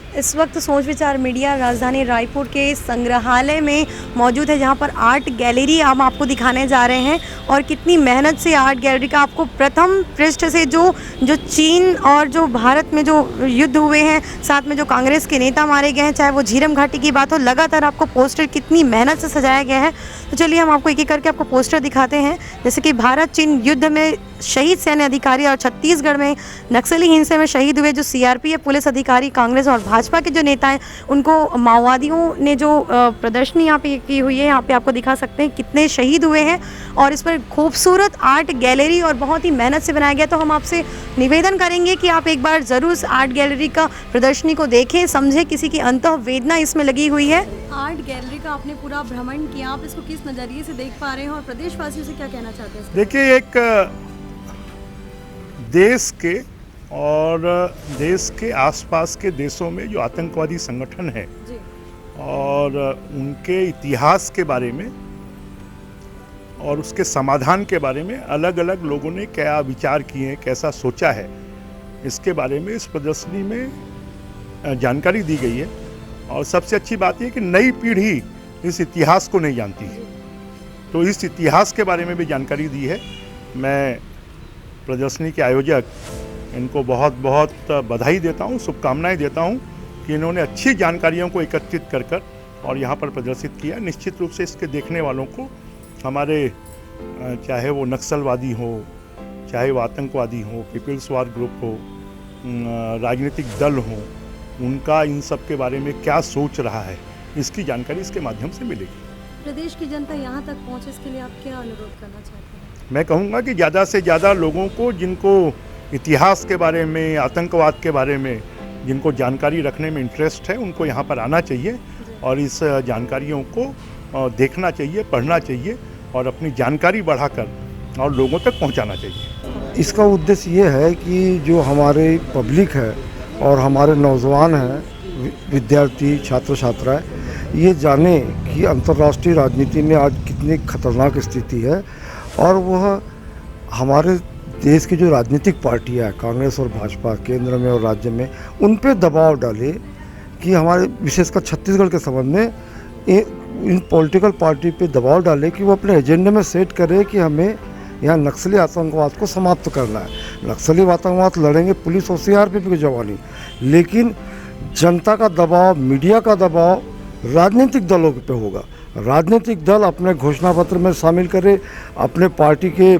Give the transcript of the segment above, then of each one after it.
इस वक्त सोच विचार मीडिया राजधानी रायपुर के संग्रहालय में मौजूद है, जहां पर आर्ट गैलरी हम आपको दिखाने जा रहे हैं। और कितनी मेहनत से आर्ट गैलरी का आपको प्रथम पृष्ठ से जो जो चीन और जो भारत में जो युद्ध हुए हैं, साथ में जो कांग्रेस के नेता मारे गए हैं, चाहे वो झीरम घाटी की बात हो, लगातार आपको पोस्टर कितनी मेहनत से सजाया गया है। तो चलिए हम आपको एक एक करके आपको पोस्टर दिखाते हैं। जैसे कि भारत चीन युद्ध में शहीद सैन्य अधिकारी और छत्तीसगढ़ में नक्सली हिंसा में शहीद हुए जो सीआरपीएफ पुलिस अधिकारी, कांग्रेस और भाजपा के जो नेता हैं, उनको माओवादियों ने जो प्रदर्शनी यहाँ पे की हुई है, यहाँ पे आपको दिखा सकते हैं कितने शहीद हुए हैं। और इस पर खूबसूरत आर्ट गैलरी और बहुत ही मेहनत से बनाया गया। तो हम आपसे निवेदन करेंगे कि आप एक बार ज़रूर इस आर्ट गैलरी का प्रदर्शनी को देखें, समझें, किसी की अंतः वेदना इसमें लगी हुई है। आर्ट गैलरी का आपने पूरा भ्रमण किया, आप इसको किस नज़रिए से देख पा रहे हैं और प्रदेशवासियों से क्या कहना चाहते हैं? देखिए, एक देश के और देश के आसपास के देशों में जो आतंकवादी संगठन है और उनके इतिहास के बारे में और उसके समाधान के बारे में अलग अलग लोगों ने क्या विचार किए हैं, कैसा सोचा है, इसके बारे में इस प्रदर्शनी में जानकारी दी गई है। और सबसे अच्छी बात यह कि नई पीढ़ी इस इतिहास को नहीं जानती है, तो इस इतिहास के बारे में भी जानकारी दी है। मैं प्रदर्शनी के आयोजक इनको बहुत बहुत बधाई देता हूँ, शुभकामनाएं देता हूँ कि इन्होंने अच्छी जानकारियों को एकत्रित कर और यहाँ पर प्रदर्शित किया। निश्चित रूप से इसके देखने वालों को हमारे चाहे वो नक्सलवादी हो, चाहे वो आतंकवादी हो, पीपल्स वार ग्रुप हो, राजनीतिक दल हो, उनका इन सब के बारे में क्या सोच रहा है, इसकी जानकारी इसके माध्यम से मिलेगी। प्रदेश की जनता यहाँ तक पहुँचे, इसके लिए आप क्या अनुरोध करना चाहते हैं? मैं कहूँगा कि ज़्यादा से ज़्यादा लोगों को, जिनको इतिहास के बारे में, आतंकवाद के बारे में, जिनको जानकारी रखने में इंटरेस्ट है, उनको यहाँ पर आना चाहिए और इस जानकारियों को देखना चाहिए, पढ़ना चाहिए और अपनी जानकारी बढ़ाकर और लोगों तक पहुँचाना चाहिए। इसका उद्देश्य ये है कि जो हमारे पब्लिक है और हमारे नौजवान हैं, विद्यार्थी, छात्र छात्राएँ, ये जाने कि अंतर्राष्ट्रीय राजनीति में आज कितनी खतरनाक स्थिति है और वह हमारे देश की जो राजनीतिक पार्टियां हैं, कांग्रेस और भाजपा, केंद्र में और राज्य में, उन पे दबाव डाले कि हमारे विशेषकर छत्तीसगढ़ के संबंध में इन पॉलिटिकल पार्टी पे दबाव डाले कि वो अपने एजेंडे में सेट करे कि हमें यहाँ नक्सली आतंकवाद को समाप्त करना है। नक्सली आतंकवाद लड़ेंगे पुलिस और सीआरपीएफ की जवानी, लेकिन जनता का दबाव, मीडिया का दबाव राजनीतिक दलों पे होगा। राजनीतिक दल अपने घोषणा पत्र में शामिल करे, अपने पार्टी के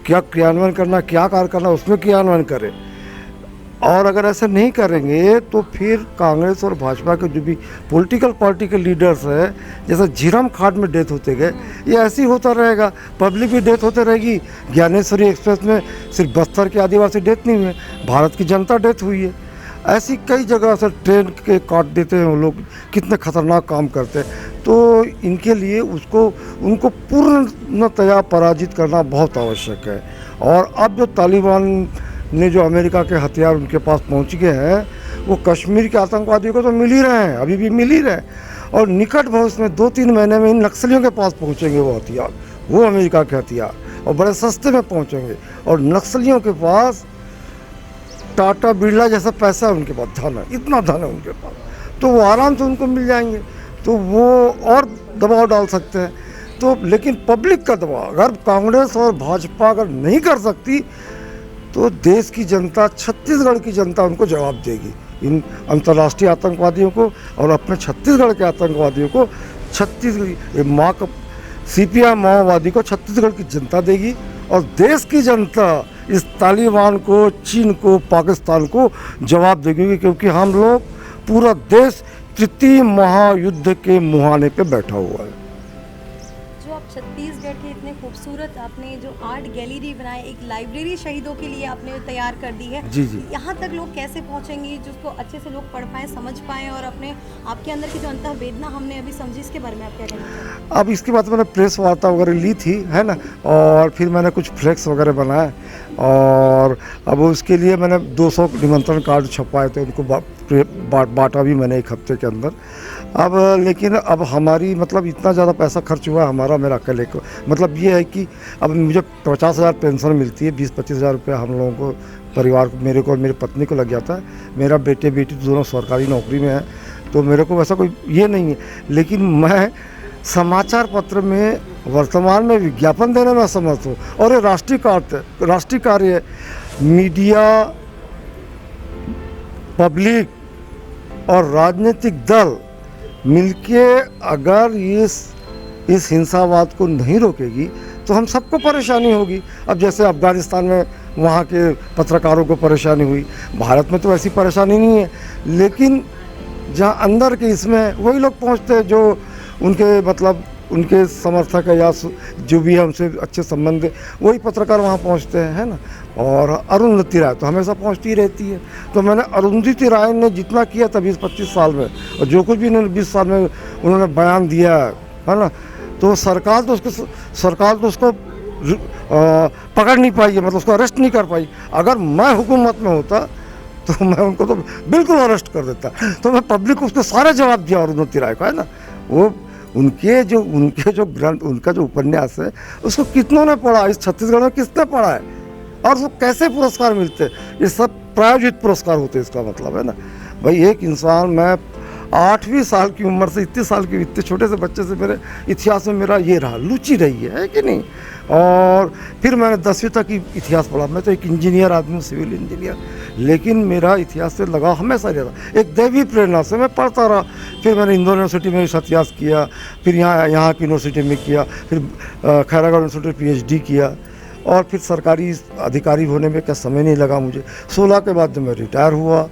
क्या क्रियान्वयन करना, क्या कार्य करना, उसमें क्रियान्वयन करे। और अगर ऐसा नहीं करेंगे तो फिर कांग्रेस और भाजपा के जो भी पॉलिटिकल पार्टी के लीडर्स हैं, जैसे झीरम घाट में डेथ होते गए, ये ऐसे ही होता रहेगा। पब्लिक भी डेथ होते रहेगी। ज्ञानेश्वरी एक्सप्रेस में सिर्फ बस्तर के आदिवासी डेथ नहीं हुए, भारत की जनता डेथ हुई है। ऐसी कई जगह से ट्रेन के काट देते हैं वो लोग, कितने खतरनाक काम करते हैं। तो इनके लिए उनको पूर्णतया पराजित करना बहुत आवश्यक है। और अब जो तालिबान ने जो अमेरिका के हथियार उनके पास पहुंच गए हैं, वो कश्मीर के आतंकवादियों को तो मिल ही रहे हैं, अभी भी मिल ही रहे हैं। और निकट भविष्य में 2-3 महीने में इन नक्सलियों के पास पहुंचेंगे वो हथियार, वो अमेरिका के हथियार, और बड़े सस्ते में पहुँचेंगे। और नक्सलियों के पास टाटा बिरला जैसा पैसा है उनके पास, धन है, इतना धन है उनके पास, तो वो आराम से उनको मिल जाएंगे, तो वो और दबाव डाल सकते हैं। तो लेकिन पब्लिक का दबाव अगर कांग्रेस और भाजपा अगर नहीं कर सकती तो देश की जनता, छत्तीसगढ़ की जनता उनको जवाब देगी, इन अंतर्राष्ट्रीय आतंकवादियों को और अपने छत्तीसगढ़ के आतंकवादियों को। छत्तीसगढ़ सीपीआई माओवादी को छत्तीसगढ़ की जनता देगी और देश की जनता इस तालिबान को, चीन को, पाकिस्तान को जवाब देंगे, क्योंकि हम लोग, पूरा देश तृतीय महायुद्ध के मुहाने पे बैठा हुआ है। जो आप छत्तीसगढ़ के इतने खूबसूरत आपने जो आर्ट गैलरी बनाए, एक लाइब्रेरी शहीदों के लिए आपने तैयार कर दी है, जी जी, यहाँ तक लोग कैसे पहुँचेंगे जिसको अच्छे से लोग पढ़ पाएँ, समझ पाएँ और अपने आपके अंदर की जो अंतः वेदना हमने अभी समझी, इसके बारे में आप क्या कहना चाहते हैं? अब इसके बाद मैंने प्रेस वार्ता वगैरह ली थी, है ना, और फिर मैंने कुछ फ्लेक्स वगैरह बनाए और अब उसके लिए मैंने 200 निमंत्रण कार्ड छपवाए थे, उनको बांटा भी मैंने एक हफ्ते के अंदर। अब लेकिन अब हमारी मतलब इतना ज़्यादा पैसा खर्च हुआ हमारा, मेरा अकेले को, मतलब ये है कि अब मुझे 50,000 पेंशन मिलती है, 20-25,000 रुपये हम लोगों को परिवार को, मेरे को और मेरी पत्नी को लग जाता है। मेरा बेटे बेटी दोनों सरकारी नौकरी में है, तो मेरे को वैसा कोई ये नहीं है। लेकिन मैं समाचार पत्र में वर्तमान में विज्ञापन देने में असमर्थ हूँ, और ये राष्ट्रीय कार्य है। मीडिया, पब्लिक और राजनीतिक दल मिलके अगर इस हिंसावाद को नहीं रोकेगी तो हम सबको परेशानी होगी। अब जैसे अफगानिस्तान में वहाँ के पत्रकारों को परेशानी हुई, भारत में तो ऐसी परेशानी नहीं है, लेकिन जहाँ अंदर के इसमें वही लोग पहुँचते हैं जो उनके मतलब उनके समर्थक है या जो भी है उनसे अच्छे संबंध है, वही पत्रकार वहाँ पहुँचते हैं, है ना। और अरुंधति राय तो हमेशा पहुँचती रहती है। तो मैंने अरुंधति राय ने जितना किया था 20-25 साल में, और जो कुछ भी इन्होंने 20 साल में उन्होंने बयान दिया है ना, तो सरकार तो उसको पकड़ नहीं पाई है, मतलब उसको अरेस्ट नहीं कर पाई। अगर मैं हुकूमत में होता तो मैं उनको तो बिल्कुल अरेस्ट कर देता। तो मैं पब्लिक को उसके सारे जवाब दिया अरुंधति राय को, है ना। वो उनके जो ग्रंथ, उनका जो उपन्यास है उसको कितनों ने पढ़ा, इस छत्तीसगढ़ में किसने पढ़ा है, और उसको कैसे पुरस्कार मिलते हैं। ये सब प्रायोजित पुरस्कार होते हैं, इसका मतलब है ना। भाई एक इंसान, मैं 8वीं साल की उम्र से इतने छोटे से बच्चे से मेरे इतिहास में मेरा ये रहा, रुचि रही है कि नहीं। और फिर मैंने 10वीं तक की इतिहास पढ़ा। मैं तो एक इंजीनियर आदमी हूँ, सिविल इंजीनियर, लेकिन मेरा इतिहास से लगाव हमेशा रहा। एक दैवी प्रेरणा से मैं पढ़ता रहा। फिर मैंने इंदौर यूनिवर्सिटी में इतिहास किया, फिर यहाँ की यूनिवर्सिटी में किया, फिर खैरागढ़ यूनिवर्सिटी PhD किया, और फिर सरकारी अधिकारी होने में क्या समय नहीं लगा मुझे। 16 के बाद जब मैं रिटायर हुआ,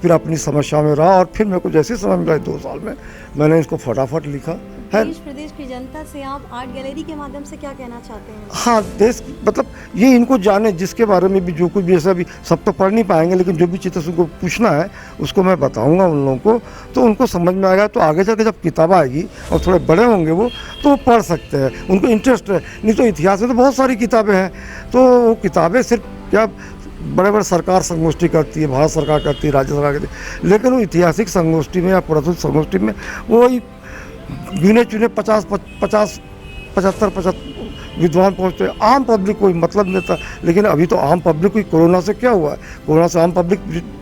फिर अपनी समस्या में रहा, और फिर मेरे को जैसे समय मिला 2 साल में मैंने इसको फटाफट लिखा है। देश प्रदेश की जनता से आप आर्ट गैलरी के माध्यम से क्या कहना चाहते हैं? हाँ, देश मतलब ये इनको जाने, जिसके बारे में भी जो कुछ भी, ऐसा भी सब तो पढ़ नहीं पाएंगे, लेकिन जो भी चीज़ें उनको पूछना है उसको मैं बताऊंगा उन लोगों को, तो उनको समझ में आएगा। तो आगे जाके जब किताब आएगी और थोड़े बड़े होंगे वो, तो वो पढ़ सकते हैं, उनको इंटरेस्ट है। नहीं तो इतिहास में तो बहुत सारी किताबें हैं, तो वो किताबें सिर्फ क्या बड़े सरकार संगोष्ठी करती है, भारत सरकार करती है, राज्य सरकार करती है, लेकिन वो ऐतिहासिक संगोष्ठी में या पुरातत्व संगोष्ठी में वो गिने चुने 50-75 विद्वान पहुँचते हैं। आम पब्लिक कोई मतलब नहीं था। लेकिन अभी तो आम पब्लिक को कोरोना से क्या हुआ है, कोरोना से आम पब्लिक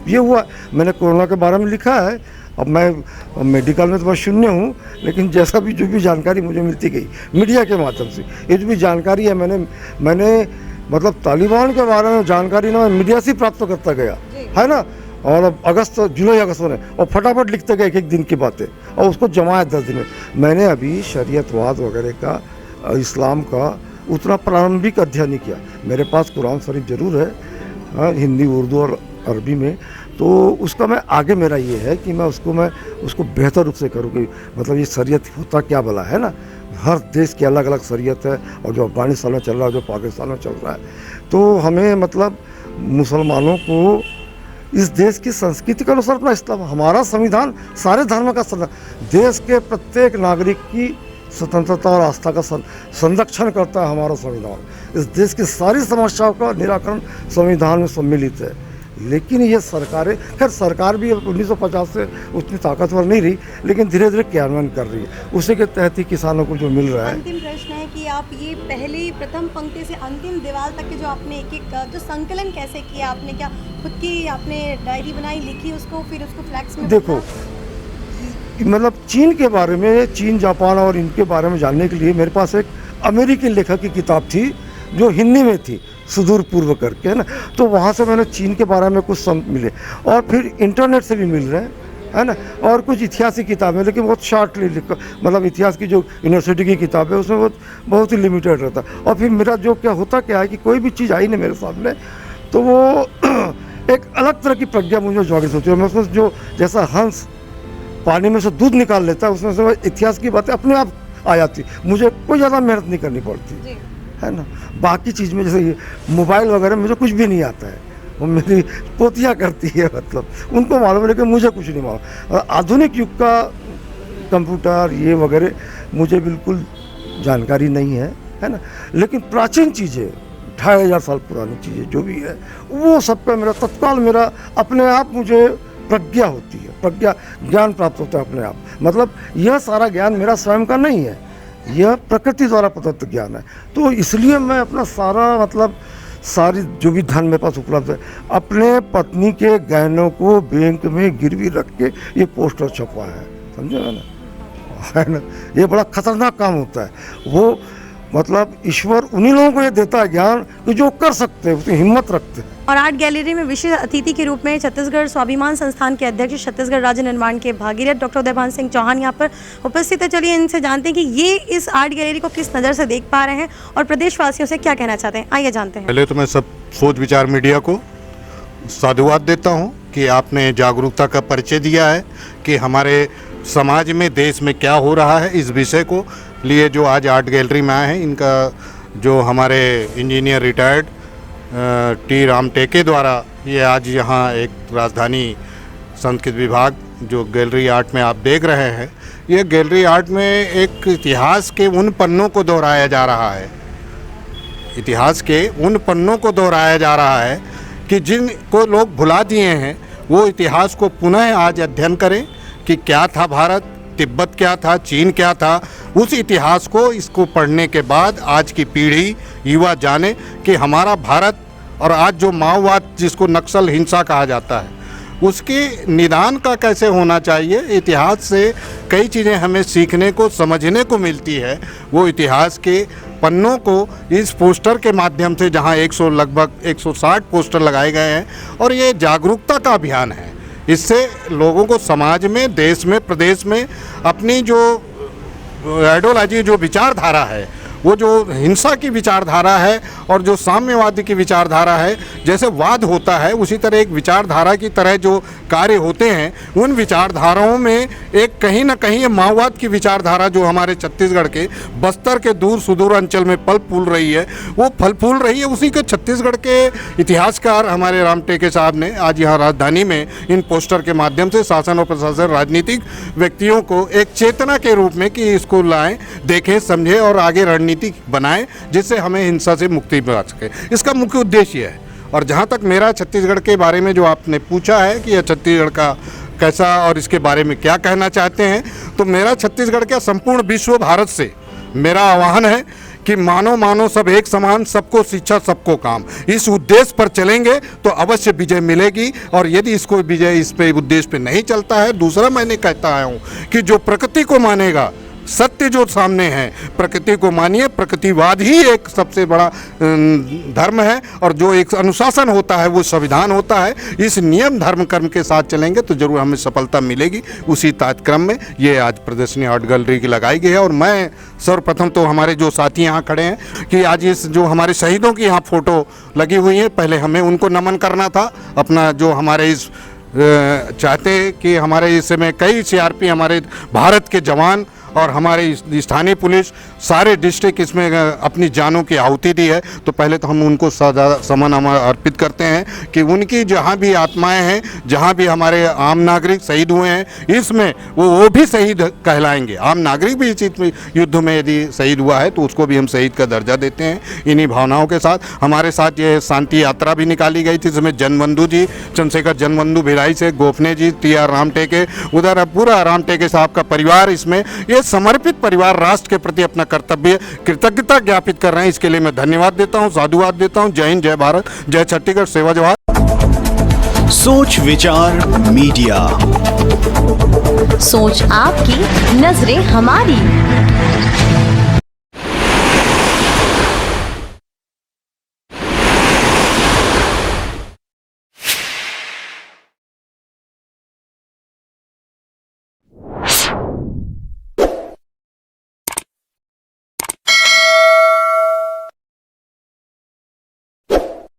ये हुआ है। मैंने कोरोना के बारे में लिखा है। अब मैं मेडिकल में तो मैं शून्य हूँ, लेकिन जैसा भी जो भी जानकारी मुझे मिलती गई मीडिया के माध्यम से, ये जो भी जानकारी है मैंने मतलब तालिबान के बारे में जानकारी ना मैं मीडिया से प्राप्त करता गया, है ना। और अब जुलाई अगस्त में और फटाफट लिखते गए एक दिन की बातें, और उसको जमाया 10 दिन में। मैंने अभी शरीयतवाद वगैरह का, इस्लाम का उतना प्रारंभिक अध्ययन नहीं किया। मेरे पास कुरान शरीफ ज़रूर है, हिंदी, उर्दू और अरबी में। तो उसका मैं आगे मेरा ये है कि मैं उसको बेहतर रूप से करूँ कि मतलब ये शरीयत होता क्या भला है ना। हर देश की अलग अलग शरीयत है, और जो अफगानिस्तान में चल रहा है, जो पाकिस्तान में चल रहा है, तो हमें मतलब मुसलमानों को इस देश की संस्कृति के अनुसार अपना इस्लाम, हमारा संविधान सारे धर्म का देश के प्रत्येक नागरिक की स्वतंत्रता और आस्था का संरक्षण करता है हमारा संविधान। इस देश की सारी समस्याओं का निराकरण संविधान में सम्मिलित है। लेकिन ये सरकारें, खैर सरकार भी 1950 से उतनी ताकतवर नहीं रही, लेकिन धीरे धीरे क्रियान्वयन कर रही है। उसी के तहत ही किसानों को जो मिल रहा है। अंतिम प्रश्न है कि आप ये पहले प्रथम पंक्ति से अंतिम दीवार तक के जो आपने एक जो संकलन कैसे किया, आपने क्या खुद की आपने डायरी बनाई, लिखी उसको, फिर उसको फ्लैक्स में देखो, मतलब चीन के बारे में, चीन, जापान और इनके बारे में जानने के लिए मेरे पास एक अमेरिकी लेखक की किताब थी जो हिंदी में थी, सुदूर पूर्व करके, है ना। तो वहाँ से मैंने चीन के बारे में कुछ मिले, और फिर इंटरनेट से भी मिल रहे हैं, है ना। और कुछ इतिहास की किताबें, लेकिन बहुत शार्टली लिखा, मतलब इतिहास की जो यूनिवर्सिटी की किताब है उसमें बहुत ही लिमिटेड रहता। और फिर मेरा जो क्या है कि कोई भी चीज़ आई नहीं मेरे सामने, तो वो एक अलग तरह की प्रज्ञा मुझे जागृत होती है। मैं उसमें जो जैसा हंस पानी में से दूध निकाल लेता है, उसमें से इतिहास की बातें अपने आप आ जाती, मुझे कोई ज़्यादा मेहनत नहीं करनी पड़ती, है ना। बाकी चीज़ में जैसे ये मोबाइल वगैरह मुझे कुछ भी नहीं आता है, वो मेरी पोतियाँ करती है, मतलब उनको मालूम है, लेकिन मुझे कुछ नहीं मालूम। और आधुनिक युग का कंप्यूटर ये वगैरह मुझे बिल्कुल जानकारी नहीं है ना। लेकिन प्राचीन चीज़ें, 2500 साल पुरानी चीज़ें जो भी है, वो सब पे मेरा तत्काल मेरा अपने आप मुझे प्रज्ञा होती है, प्रज्ञा ज्ञान प्राप्त होता है अपने आप। मतलब यह सारा ज्ञान मेरा स्वयं का नहीं है, यह प्रकृति द्वारा प्रदत्त ज्ञान है। तो इसलिए मैं अपना सारा मतलब सारी जो भी धन मेरे पास उपलब्ध है, अपने पत्नी के गहनों को बैंक में गिरवी रख के ये पोस्टर छपवा है, समझे है ना। ये बड़ा खतरनाक काम होता है। वो मतलब ईश्वर उन्हीं लोगों को ये देता है ज्ञान कि जो कर सकते हैं, उसकी हिम्मत रखते हैं। और आर्ट गैलरी में विशेष अतिथि के रूप में छत्तीसगढ़ स्वाभिमान संस्थान के अध्यक्ष, छत्तीसगढ़ राज्य निर्माण के भागीरथ डॉक्टर उदयभान सिंह चौहान यहाँ पर उपस्थित है। चलिए इनसे जानते हैं कि ये इस आर्ट गैलरी को किस नज़र से देख पा रहे हैं और प्रदेशवासियों से क्या कहना चाहते हैं। आइए जानते हैं। पहले तो मैं सब सोच विचार मीडिया को साधुवाद देता हूँ कि आपने जागरूकता का परिचय दिया है कि हमारे समाज में, देश में क्या हो रहा है, इस विषय को लिए जो आज आर्ट गैलरी में आए हैं। इनका जो हमारे इंजीनियर रिटायर्ड टी राम टेके द्वारा ये आज यहाँ एक राजधानी संस्कृत विभाग जो गैलरी आर्ट में आप देख रहे हैं, ये गैलरी आर्ट में एक इतिहास के उन पन्नों को दोहराया जा रहा है। इतिहास के उन पन्नों को दोहराया जा रहा है कि जिनको लोग भुला दिए हैं, वो इतिहास को पुनः आज अध्ययन करें कि क्या था भारत, तिब्बत क्या था, चीन क्या था। उस इतिहास को, इसको पढ़ने के बाद आज की पीढ़ी, युवा जाने कि हमारा भारत और आज जो माओवाद जिसको नक्सल हिंसा कहा जाता है, उसके निदान का कैसे होना चाहिए। इतिहास से कई चीज़ें हमें सीखने को, समझने को मिलती है। वो इतिहास के पन्नों को इस पोस्टर के माध्यम से, जहां लगभग 160 पोस्टर लगाए गए हैं, और ये जागरूकता का अभियान है। इससे लोगों को समाज में, देश में, प्रदेश में अपनी जो आइडियोलॉजी, जो विचारधारा है, वो जो हिंसा की विचारधारा है और जो साम्यवादी की विचारधारा है, जैसे वाद होता है उसी तरह एक विचारधारा की तरह जो कार्य होते हैं, उन विचारधाराओं में एक कहीं ना कहीं ये माओवाद की विचारधारा जो हमारे छत्तीसगढ़ के बस्तर के दूर सुदूर अंचल में फल फूल रही है, वो फल फूल रही है। उसी के छत्तीसगढ़ के इतिहासकार हमारे राम टेके साहब ने आज यहाँ राजधानी में इन पोस्टर के माध्यम से शासन और प्रशासन, राजनीतिक व्यक्तियों को एक चेतना के रूप में कि इसको लाएं, देखें, समझें और आगे रणनीति बनाएं, जिससे हमें हिंसा से मुक्ति मिल सके। इसका मुख्य उद्देश्य है। और जहां तक मेरा छत्तीसगढ़ के बारे में जो आपने पूछा है कि यह छत्तीसगढ़ का कैसा और इसके बारे में क्या कहना चाहते हैं, तो मेरा छत्तीसगढ़ का संपूर्ण विश्व भारत से मेरा आह्वान है कि मानो सब एक समान, सबको शिक्षा सबको काम। इस उद्देश्य पर चलेंगे तो अवश्य विजय मिलेगी। और यदि इसको विजय इस पे उद्देश्य पे नहीं चलता है, दूसरा मैंने कहता आया हूँ कि जो प्रकृति को मानेगा, सत्य जो सामने है, प्रकृति को मानिए। प्रकृतिवाद ही एक सबसे बड़ा धर्म है, और जो एक अनुशासन होता है वो संविधान होता है। इस नियम धर्म कर्म के साथ चलेंगे तो जरूर हमें सफलता मिलेगी। उसी तात्क्रम में ये आज प्रदर्शनी आर्ट गैलरी की लगाई गई है। और मैं सर्वप्रथम तो हमारे जो साथी यहाँ खड़े हैं कि आज इस जो हमारे शहीदों की यहाँ फोटो लगी हुई है, पहले हमें उनको नमन करना था। अपना जो हमारे इस चाहते कि हमारे इस समय कई सीआरपी, हमारे भारत के जवान और हमारे स्थानीय पुलिस, सारे डिस्ट्रिक्ट इसमें अपनी जानों की आहुति दी है। तो पहले तो हम उनको सम्मान अर्पित करते हैं कि उनकी जहां भी आत्माएं हैं, जहां भी हमारे आम नागरिक शहीद हुए हैं, इसमें वो भी शहीद कहलाएंगे। आम नागरिक भी इस युद्ध में यदि शहीद हुआ है तो उसको भी हम शहीद का दर्जा देते हैं। इन्हीं भावनाओं के साथ हमारे साथ ये शांति यात्रा भी निकाली गई थी, जिसमें जनबंधु जी, चंद्रशेखर जनबंधु भिलाई से गोपने जी, TR राम टेके, उधर पूरा राम टेके साहब का परिवार, इसमें ये समर्पित परिवार राष्ट्र के प्रति अपना कर्तव्य, कृतज्ञता ज्ञापित कर रहे हैं। इसके लिए मैं धन्यवाद देता हूं, साधुवाद देता हूं। जय हिंद, जय भारत, जय छत्तीसगढ़, सेवा जवाहर। सोच विचार मीडिया, सोच आपकी, नजरें हमारी।